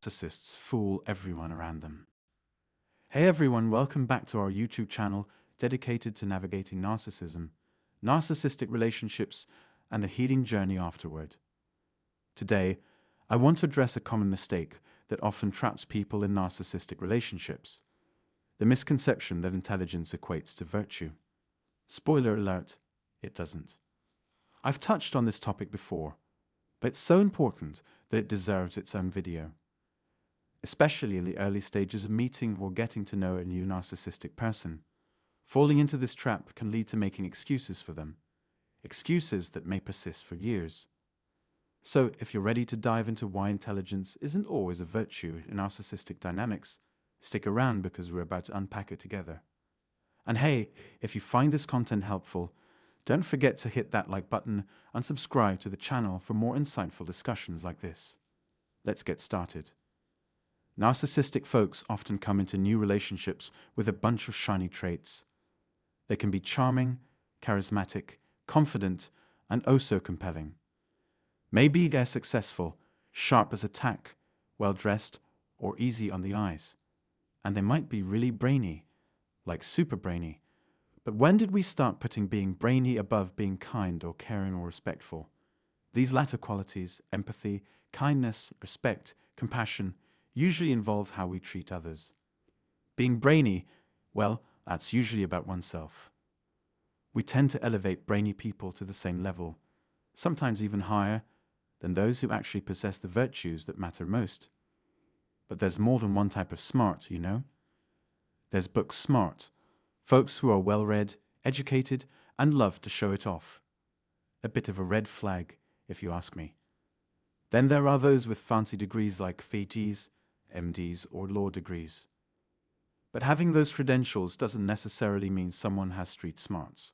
narcissists fool everyone around them. Hey everyone, welcome back to our YouTube channel dedicated to navigating narcissism, narcissistic relationships, and the healing journey afterward. Today, I want to address a common mistake that often traps people in narcissistic relationships: the misconception that intelligence equates to virtue. Spoiler alert, it doesn't. I've touched on this topic before, but it's so important that it deserves its own video. Especially in the early stages of meeting or getting to know a new narcissistic person. Falling into this trap can lead to making excuses for them, excuses that may persist for years. So, if you're ready to dive into why intelligence isn't always a virtue in narcissistic dynamics, stick around because we're about to unpack it together. And hey, if you find this content helpful, don't forget to hit that like button and subscribe to the channel for more insightful discussions like this. Let's get started. Narcissistic folks often come into new relationships with a bunch of shiny traits. They can be charming, charismatic, confident, and oh so compelling. Maybe they're successful, sharp as a tack, well-dressed, or easy on the eyes. And they might be really brainy, like super brainy. But when did we start putting being brainy above being kind or caring or respectful? These latter qualities, empathy, kindness, respect, compassion, usually involve how we treat others. Being brainy, well, that's usually about oneself. We tend to elevate brainy people to the same level, sometimes even higher, than those who actually possess the virtues that matter most. But there's more than one type of smart, you know? There's book smart, folks who are well-read, educated, and love to show it off. A bit of a red flag, if you ask me. Then there are those with fancy degrees like PhDs, MDs, or law degrees. But having those credentials doesn't necessarily mean someone has street smarts.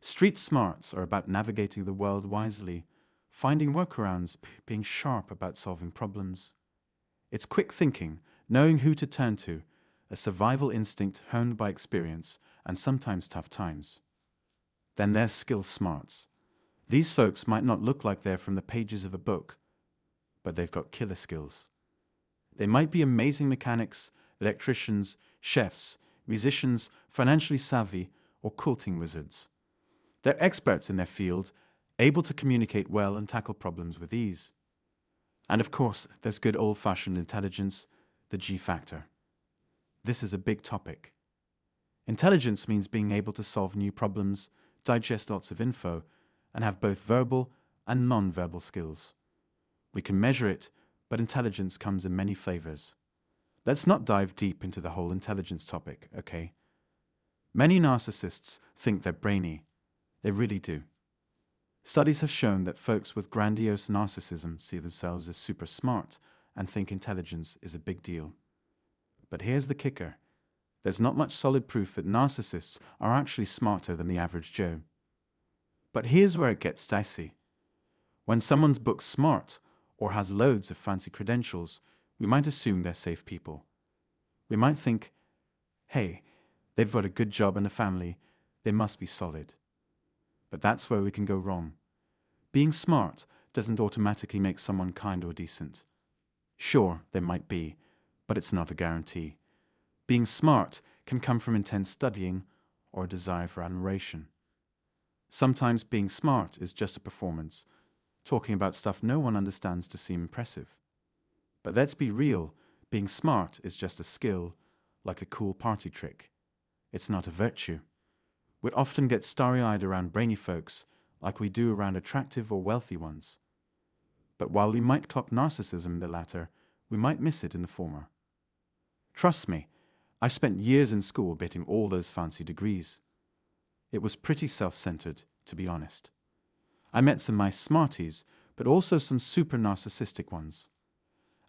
Street smarts are about navigating the world wisely, finding workarounds, being sharp about solving problems. It's quick thinking, knowing who to turn to, a survival instinct honed by experience and sometimes tough times. Then there's skill smarts. These folks might not look like they're from the pages of a book, but they've got killer skills. They might be amazing mechanics, electricians, chefs, musicians, financially savvy, or quilting wizards. They're experts in their field, able to communicate well and tackle problems with ease. And of course, there's good old-fashioned intelligence, the G factor. This is a big topic. Intelligence means being able to solve new problems, digest lots of info, and have both verbal and non-verbal skills. We can measure it, but intelligence comes in many flavors. Let's not dive deep into the whole intelligence topic, okay? Many narcissists think they're brainy. They really do. Studies have shown that folks with grandiose narcissism see themselves as super smart and think intelligence is a big deal. But here's the kicker. There's not much solid proof that narcissists are actually smarter than the average Joe. But here's where it gets dicey. When someone's booked smart or has loads of fancy credentials, we might assume they're safe people. We might think, hey, they've got a good job and a family, they must be solid. But that's where we can go wrong. Being smart doesn't automatically make someone kind or decent. Sure, they might be, but it's not a guarantee. Being smart can come from intense studying or a desire for admiration. Sometimes being smart is just a performance, talking about stuff no one understands to seem impressive. But let's be real, being smart is just a skill, like a cool party trick. It's not a virtue. We often get starry-eyed around brainy folks, like we do around attractive or wealthy ones. But while we might clock narcissism in the latter, we might miss it in the former. Trust me, I spent years in school getting all those fancy degrees. It was pretty self-centered, to be honest. I met some nice smarties, but also some super narcissistic ones.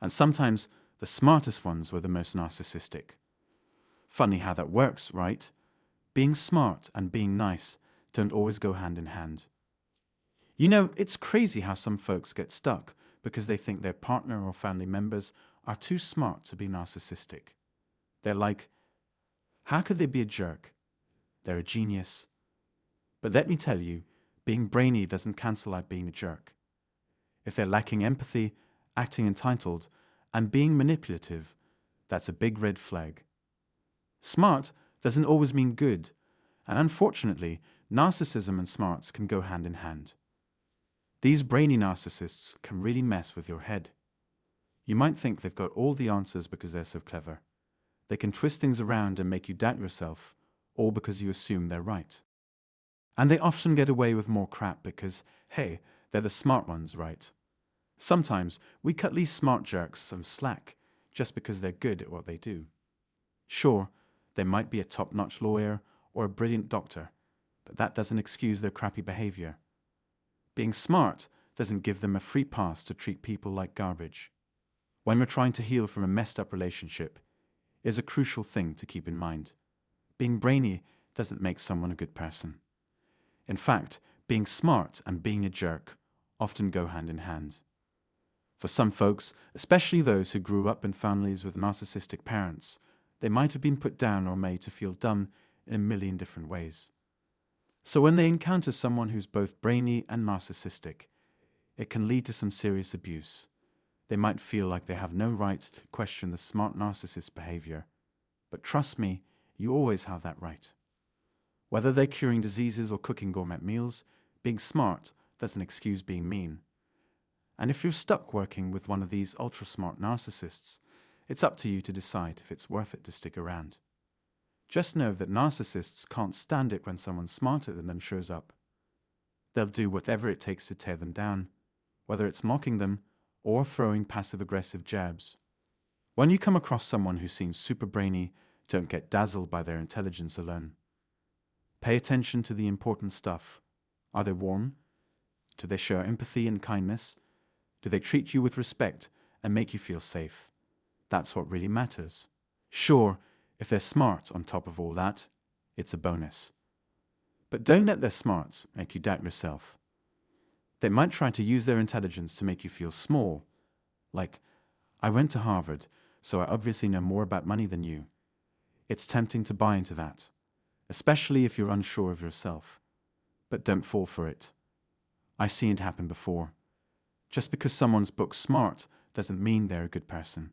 And sometimes the smartest ones were the most narcissistic. Funny how that works, right? Being smart and being nice don't always go hand in hand. You know, it's crazy how some folks get stuck because they think their partner or family members are too smart to be narcissistic. They're like, how could they be a jerk? They're a genius. But let me tell you, being brainy doesn't cancel out being a jerk. If they're lacking empathy, acting entitled, and being manipulative, that's a big red flag. Smart doesn't always mean good, and unfortunately, narcissism and smarts can go hand in hand. These brainy narcissists can really mess with your head. You might think they've got all the answers because they're so clever. They can twist things around and make you doubt yourself, all because you assume they're right. And they often get away with more crap because, hey, they're the smart ones, right? Sometimes we cut these smart jerks some slack just because they're good at what they do. Sure, they might be a top-notch lawyer or a brilliant doctor, but that doesn't excuse their crappy behavior. Being smart doesn't give them a free pass to treat people like garbage. When we're trying to heal from a messed-up relationship, is a crucial thing to keep in mind. Being brainy doesn't make someone a good person. In fact, being smart and being a jerk often go hand in hand. For some folks, especially those who grew up in families with narcissistic parents, they might have been put down or made to feel dumb in a million different ways. So when they encounter someone who's both brainy and narcissistic, it can lead to some serious abuse. They might feel like they have no right to question the smart narcissist's behavior. But trust me, you always have that right. Whether they're curing diseases or cooking gourmet meals, being smart doesn't excuse being mean. And if you're stuck working with one of these ultra-smart narcissists, it's up to you to decide if it's worth it to stick around. Just know that narcissists can't stand it when someone smarter than them shows up. They'll do whatever it takes to tear them down, whether it's mocking them or throwing passive-aggressive jabs. When you come across someone who seems super brainy, don't get dazzled by their intelligence alone. Pay attention to the important stuff. Are they warm? Do they show empathy and kindness? Do they treat you with respect and make you feel safe? That's what really matters. Sure, if they're smart on top of all that, it's a bonus. But don't let their smarts make you doubt yourself. They might try to use their intelligence to make you feel small, like, I went to Harvard, so I obviously know more about money than you. It's tempting to buy into that, especially if you're unsure of yourself. But don't fall for it. I've seen it happen before. Just because someone's booked smart doesn't mean they're a good person.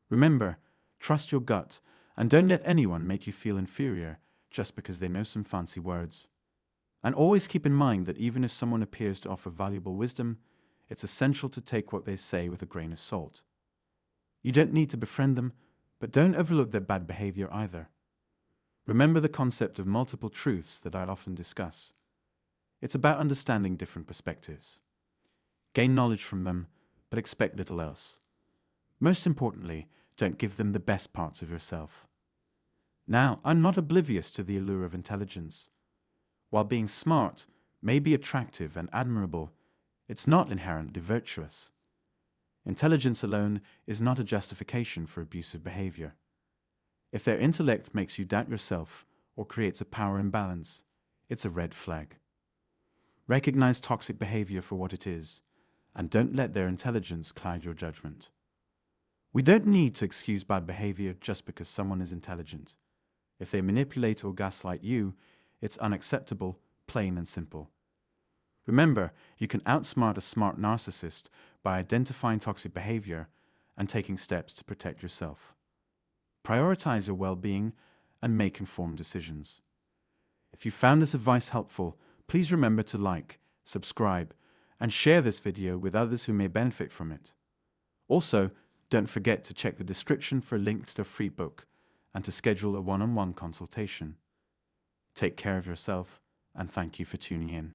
Remember, trust your gut, and don't let anyone make you feel inferior just because they know some fancy words. And always keep in mind that even if someone appears to offer valuable wisdom, it's essential to take what they say with a grain of salt. You don't need to befriend them, but don't overlook their bad behavior either. Remember the concept of multiple truths that I often discuss. It's about understanding different perspectives. Gain knowledge from them, but expect little else. Most importantly, don't give them the best parts of yourself. Now, I'm not oblivious to the allure of intelligence. While being smart may be attractive and admirable, it's not inherently virtuous. Intelligence alone is not a justification for abusive behavior. If their intellect makes you doubt yourself or creates a power imbalance, it's a red flag. Recognize toxic behavior for what it is, and don't let their intelligence cloud your judgment. We don't need to excuse bad behavior just because someone is intelligent. If they manipulate or gaslight you, it's unacceptable, plain and simple. Remember, you can outsmart a smart narcissist by identifying toxic behavior and taking steps to protect yourself. Prioritize your well-being and make informed decisions. If you found this advice helpful, please remember to like, subscribe, and share this video with others who may benefit from it. Also, don't forget to check the description for a link to a free book and to schedule a one-on-one consultation. Take care of yourself, and thank you for tuning in.